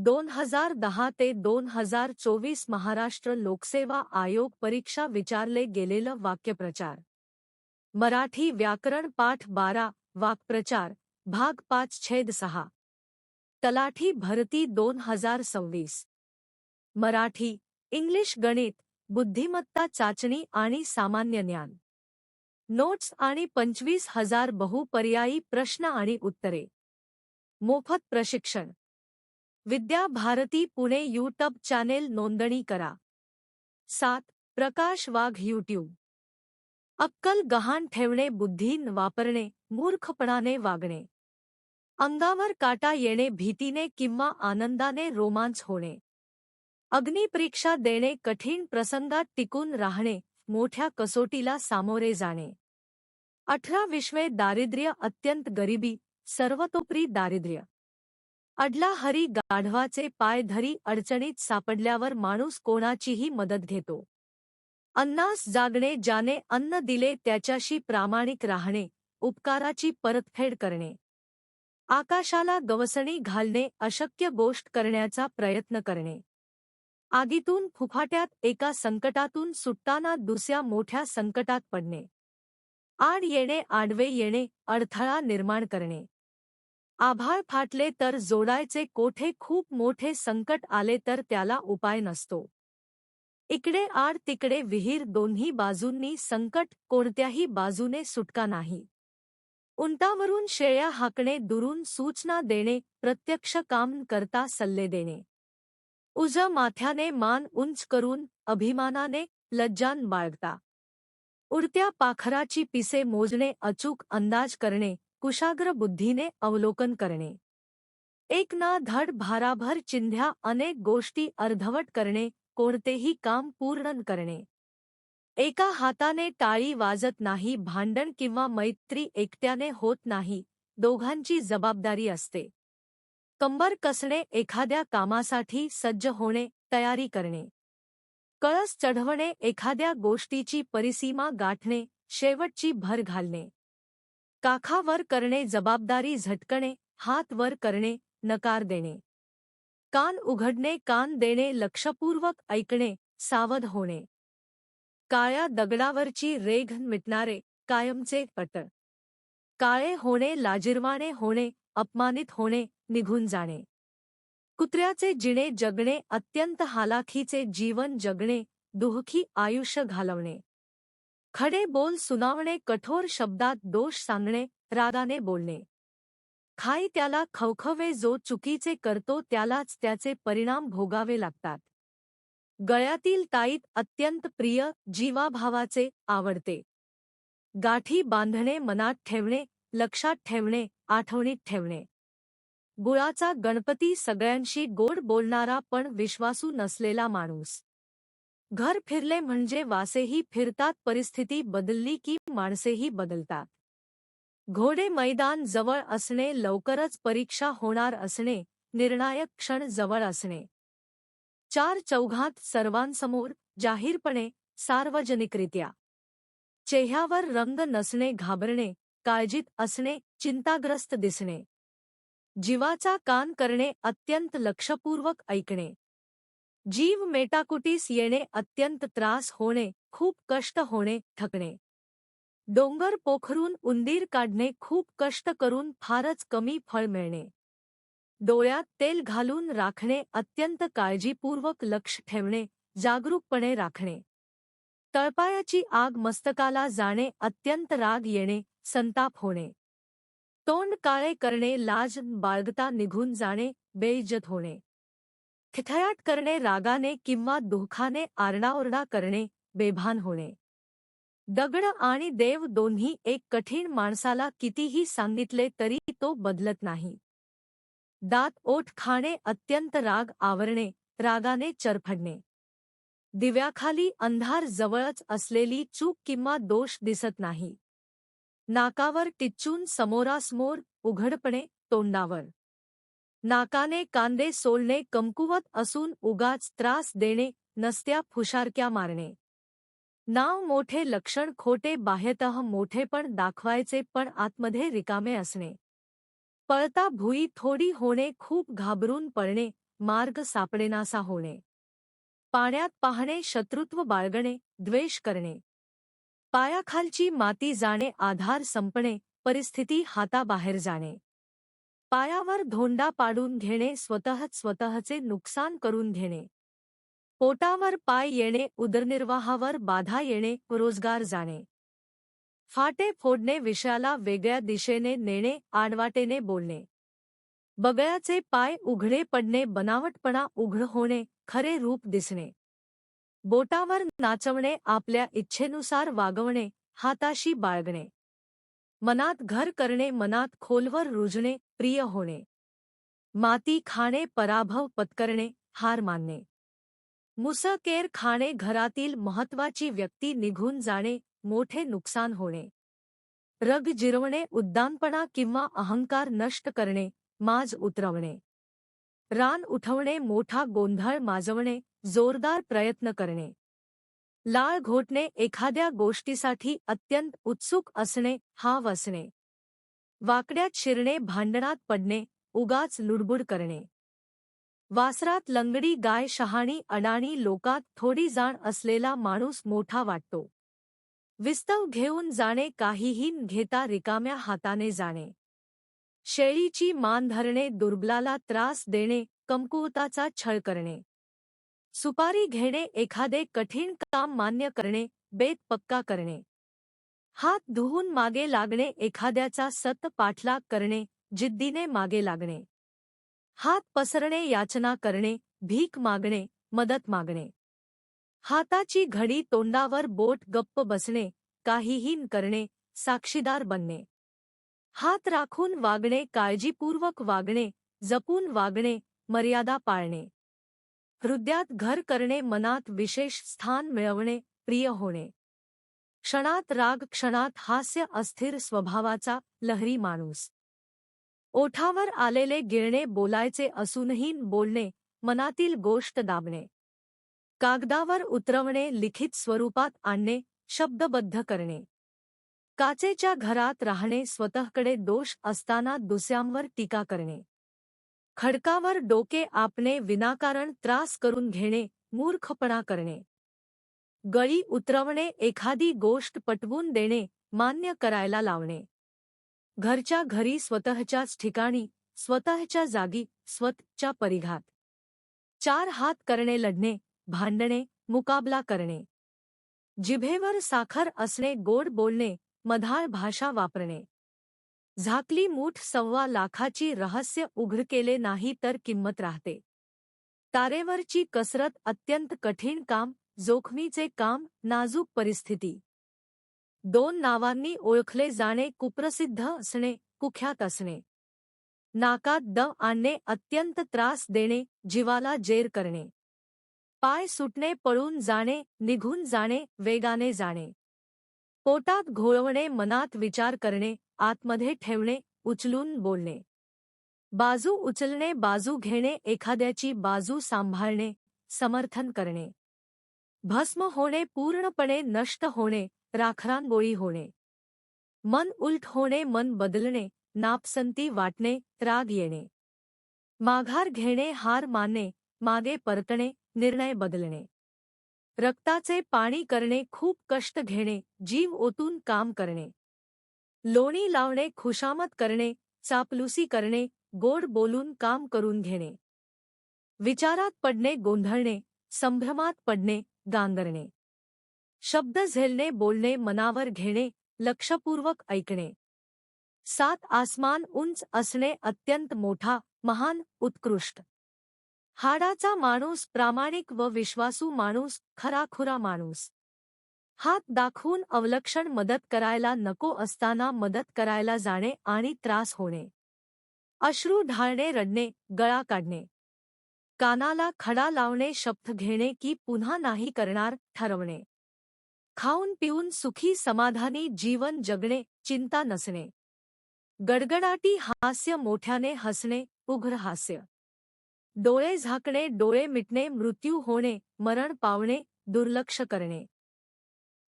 2010 ते 2024 महाराष्ट्र लोकसेवा आयोग परीक्षा विचारले गेलेलं वाक्यप्रचार. मराठी व्याकरण पाठ 12 वाक्प्रचार भाग 5/6 तलाठी भरती 2026. मराठी, इंग्लिश, गणित, बुद्धिमत्ता चाचणी आणि सामान्य ज्ञान. नोट्स आणि 25,000 बहुपर्यायी प्रश्न आणि उत्तरे. मोफत प्रशिक्षण. विद्या भारती पुणे यूट्यूब चॅनेल नोंदणी करा. 7. प्रकाश वाघ यूट्यूब. अक्कल गहाण ठेवणे, बुद्धी न वापरणे, मूर्खपणाने वागणे. अंगावर काटा येणे, भीतीने किंवा आनंदाने रोमांच होणे. अग्निपरीक्षा देणे, कठीण प्रसंगात टिकून राहणे, मोठ्या कसोटीला सामोरे जाणे. 18 विश्वे दारिद्र्य, अत्यंत गरिबी, सर्वतोपरी दारिद्र्य. अडला हरी गाढवाचे पाय धरी, अडचणीत सापडल्यावर माणूस कोणाचीही मदत घेतो. अन्नास जागणे, ज्याने अन्न दिले त्याच्याशी प्रामाणिक राहणे, उपकाराची परतफेड करणे. आकाशाला गवसणी घालणे, अशक्य गोष्ट करण्याचा प्रयत्न करणे. आगीतून फुफाट्यात एका संकटातून सुटताना दुसऱ्या मोठ्या संकटात पडणे. आड येणे, आडवे येणे, अडथळा निर्माण करणे. आभाळ फाटले तर जोडायचे कोठे, खूप मोठे संकट आले तर त्याला उपाय नसतो. इकडे आड तिकडे विहीर, दोन्ही बाजूंनी संकट, कोणत्याही बाजूने सुटका नाही. उंटावरून शेळ्या हाकणे, दुरून सूचना देणे, प्रत्यक्ष काम करता सल्ले देणे. उजव्या माथ्याने मान उंच करून, अभिमानाने, लज्जान बाळगता. उडत्या पाखराची पिसे मोजणे, अचूक अंदाज करणे, कुशाग्र बुद्धीने अवलोकन करणे. एक ना धड भाराभर चिंध्या, अनेक गोष्टी अर्धवट करणे, कोणतेही काम पूर्ण करणे. एका हाताने टाळी वाजत नाही, भांडण किंवा मैत्री एकट्याने होत नाही, दोघांची जबाबदारी असते. कंबर कसणे, एखाद्या कामासाठी सज्ज होणे, तयारी करणे. कळस चढवणे, एखाद्या गोष्टीची परिसीमा गाठणे, शेवटची भर घालणे. काखा वर करणे, जबाबदारी झटकणे, हात वर करणे, नकार देणे. कान उघडणे, कान देणे, लक्षपूर्वक ऐकणे, सावध होणे. काळ्या दगडावरची रेघ मिटणारे, कायमचे पट. काळे होणे, लाजिरवाणे होणे, अपमानित होणे, निघून जाणे. कुत्र्याचे जिणे जगणे, अत्यंत हालाखीचे जीवन जगणे, दुःखी आयुष्य घालवणे. खडे बोल सुनावणे, कठोर शब्दात दोष सांगणे, रागाने बोलणे. खाई त्याला खवखवे, जो चुकीचे करतो त्यालाच त्याचे परिणाम भोगावे लागतात. गळ्यातील ताईत, अत्यंत प्रिय, जीवाभावाचे, आवडते. गाठी बांधणे, मनात ठेवणे, लक्षात ठेवणे, आठवणीत ठेवणे. गुळाचा गणपती, सगळ्यांशी गोड बोलणारा पण विश्वासू नसलेला माणूस. घर फिरले म्हणजे वासेही फिरतात, परिस्थिती बदलली की माणसेही बदलतात. घोडे मैदान जवळ असणे, लवकरच परीक्षा होणार असणे, निर्णायक क्षण जवळ असणे. चार चौघात, सर्वांसमोर, जाहीरपणे, सार्वजनिकरित्या. चेहऱ्यावर रंग नसणे, घाबरणे, काळजीत असणे, चिंताग्रस्त दिसणे. जीवाचा कान करणे, अत्यंत लक्षपूर्वक ऐकणे. जीव मेटाकुटीस येणे, अत्यंत त्रास होणे, खूप कष्ट होणे, थकणे. डोंगर पोखरून उंदीर काढणे, खूप कष्ट करून फारच कमी फळ मिळणे. डोळ्यात तेल घालून राखणे, अत्यंत काळजीपूर्वक लक्ष ठेवणे, जागरूकपणे राखणे. तळपायाची आग मस्तकाला जाणे, अत्यंत राग येणे, संताप होणे. तोंड काळे करणे, लाज बाळगता निघून जाणे, बेइज्जत होणे. खिठयाट करणे, रागाने किंवा दुःखाने आरडाओरडा करणे, बेभान होणे. दगड आणि देव दोन्ही एक, कठीण माणसाला कितीही सांगितले तरी तो बदलत नाही. दात ओठ खाणे, अत्यंत राग आवरणे, रागाने चरफडणे. दिव्याखाली अंधार जवळच असलेली चूक किंवा दोष दिसत नाही. नाकावर टिच्चून समोरासमोर, उघडपणे, तोंडावर. नाकाने कांदे सोलणे, कमकुवत असून उगाच त्रास देणे, नसत्या फुशारक्या मारणे. नाव मोठे, लक्षण खोटे, बाह्यतः मोठेपण दाखवायचे पण आतमध्ये रिकामे असणे. पळता भुई थोडी होणे, खूप घाबरून पळणे, मार्ग सापडेनासा होणे. पाण्यात पाहणे, शत्रुत्व बाळगणे, द्वेष करणे. पायाखालची माती जाणे, आधार संपणे, परिस्थिती हाताबाहेर जाणे. पायावर धोंडा पाडून घेणे, स्वतःचे नुकसान करून घेणे. पोटावर पाय येणे, उदरनिर्वाहावर बाधा येणे, रोजगार जाणे. फाटे फोडणे, विषयाला वेगळ्या दिशेने नेणे, आडवाटेने बोलणे. बगळ्याचे पाय उघडे पडणे, बनावटपणा उघड होणे, खरे रूप दिसणे. बोटावर नाचवणे, आपल्या इच्छेनुसार वागवणे, हाताशी बाळगणे. मनात घर करणे, मनात खोलवर रुजणे, प्रिय होणे. माती खाणे, पराभव पत्करणे, हार मानणे. मुसकेर खाणे, घरातील महत्वाची व्यक्ती निघून जाणे, मोठे नुकसान होणे. रग जिरवणे, उद्दामपणा किंवा अहंकार नष्ट करणे, माज उतरवणे. रान उठवणे, मोठा गोंधळ माजवणे, जोरदार प्रयत्न करणे. लाळ घोटणे, एखाद्या गोष्टीसाठी अत्यंत उत्सुक असणे, हाव असणे. वाकड्यात शिरणे, भांडणात पडणे, उगाच लुडबुड करणे. वासरात लंगडी गाय शहाणी अडाणी, लोकात थोडी जाण असलेला माणूस मोठा वाटतो. विस्तव घेऊन जाणे, काहीही न घेता रिकाम्या हाताने जाणे. शेळीची मान धरणे, दुर्बलाला त्रास देणे, कमकुवताचा छळ करणे. सुपारी घेणे, एखादे कठीण काम मान्य करणे, बेत पक्का करणे. हात धुवून मागे लागणे, एखाद्याचा सत पाठलाग करणे, जिद्दीने मागे लागणे. हात पसरणे, याचना करणे, भीक मागणे, मदत मागणे. हाताची घडी, तोंडावर बोट, गप्प बसणे, काहीही न करणे, साक्षीदार बनणे. हात राखून वागणे, काळजीपूर्वक वागणे, जपून वागणे, मर्यादा पाळणे. हृदयात घर करणे, मनात विशेष स्थान मिळवणे, प्रिय होणे. क्षणात राग, क्षणात हास्य, अस्थिर स्वभावाचा, लहरी माणूस. ओठावर आलेले गिळणे, बोलायचे असूनही न बोलणे, मनातील गोष्ट दाबणे. कागदावर उतरवणे, लिखित स्वरूपात आणणे, शब्दबद्ध करणे. काचेच्या घरात राहणे, स्वतःकडे दोष असताना दुसऱ्यांवर टीका करणे. खडकावर डोके आपणे, विनाकारण त्रास करून घेणे, मूर्खपणा करणे. गळी उतरवणे, एखादी गोष्ट पटवून देणे, मान्य करायला लावणे. घरच्या घरी, स्वतःच्याच ठिकाणी, स्वतःच्या जागी, स्वतःच्या परिघात. चार हात करणे, लढणे, भांडणे, मुकाबला करणे. जिभेवर साखर असणे, गोड बोलणे, मधाळ भाषा वापरणे. झाकली मूठ, 1,25,00,000ची रहस्य उघड केले नाही तर किंमत राहते. तारेवरची कसरत, अत्यंत कठीण काम, जोखमीचे काम, नाजूक परिस्थिती. 2 नावांनी ओळखले जाणे, कुप्रसिद्ध असणे, कुख्यात असणे. नाकात दम आणणे, अत्यंत त्रास देणे, जीवाला जेर करणे. पाय सुटणे, पळून जाणे, निघून जाणे, वेगाने जाणे. पोटात घोळवणे, मनात विचार करणे, आतमध्ये ठेवणे, उचलून बोलणे. बाजू उचलणे, बाजू घेणे, एखाद्याची बाजू सांभाळणे, समर्थन करणे. भस्म होणे, पूर्णपणे नष्ट होणे, राखरांगोळी होणे. मन उलट होणे, मन बदलणे, नापसंती वाटणे, राग येणे. माघार घेणे, हार मानणे, मागे परतणे, निर्णय बदलणे. रक्ताचे पाणी करणे, खूप कष्ट घेणे, जीव ओतून काम करणे. लोणी लावणे, खुशामत करणे, चापलुसी करणे, गोड बोलून काम करून घेणे. विचारात पडणे, गोंधळणे, संभ्रमात पडणे, गांगरणे. शब्द झेलणे, बोलणे मनावर घेणे, लक्षपूर्वक ऐकणे. 7 आसमान उंच असणे, अत्यंत मोठा, महान, उत्कृष्ट. हाडाचा माणूस, प्रामाणिक व विश्वासू माणूस, खराखुरा माणूस. हात दाखवून अवलक्षण, मदत करायला नको असताना मदत करायला जाणे आणि त्रास होणे. अश्रू ढाळणे, रडणे, गळा काढणे. कानाला खडा लावणे, शपथ घेणे की पुन्हा नाही करणार, ठरवणे. खाऊन पिऊन सुखी समाधानी जीवन जगणे, चिंता नसणे. गडगडाटी हास्य, मोठ्याने हसणे, उघड हास्य. डोळे झाकणे, डोळे मिटणे, मृत्यू होणे, मरण पावणे, दुर्लक्ष करणे.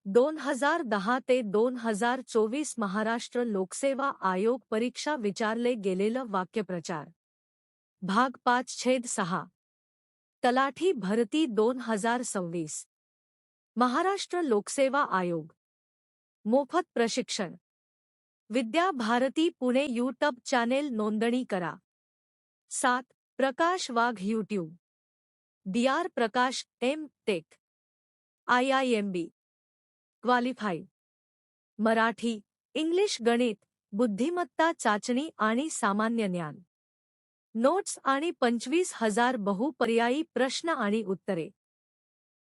2010 ते 2024 महाराष्ट्र लोकसेवा आयोग परीक्षा विचारले गेलेलं वाक्यप्रचार. भाग 5/6 तलाठी भरती 2026. महाराष्ट्र लोकसेवा आयोग. मोफत प्रशिक्षण. विद्या भारती पुणे यूट्यूब चॅनेल नोंदणी करा. 7. Prakash Wagh YouTube. DR Prakash M tech. IIMB. Qualified. Marathi, English, गणित, बुद्धिमत्ता चाचणी आणि सामान्य ज्ञान. नोट्स आणि 25,000 बहुपर्यायी प्रश्न आणि उत्तरे.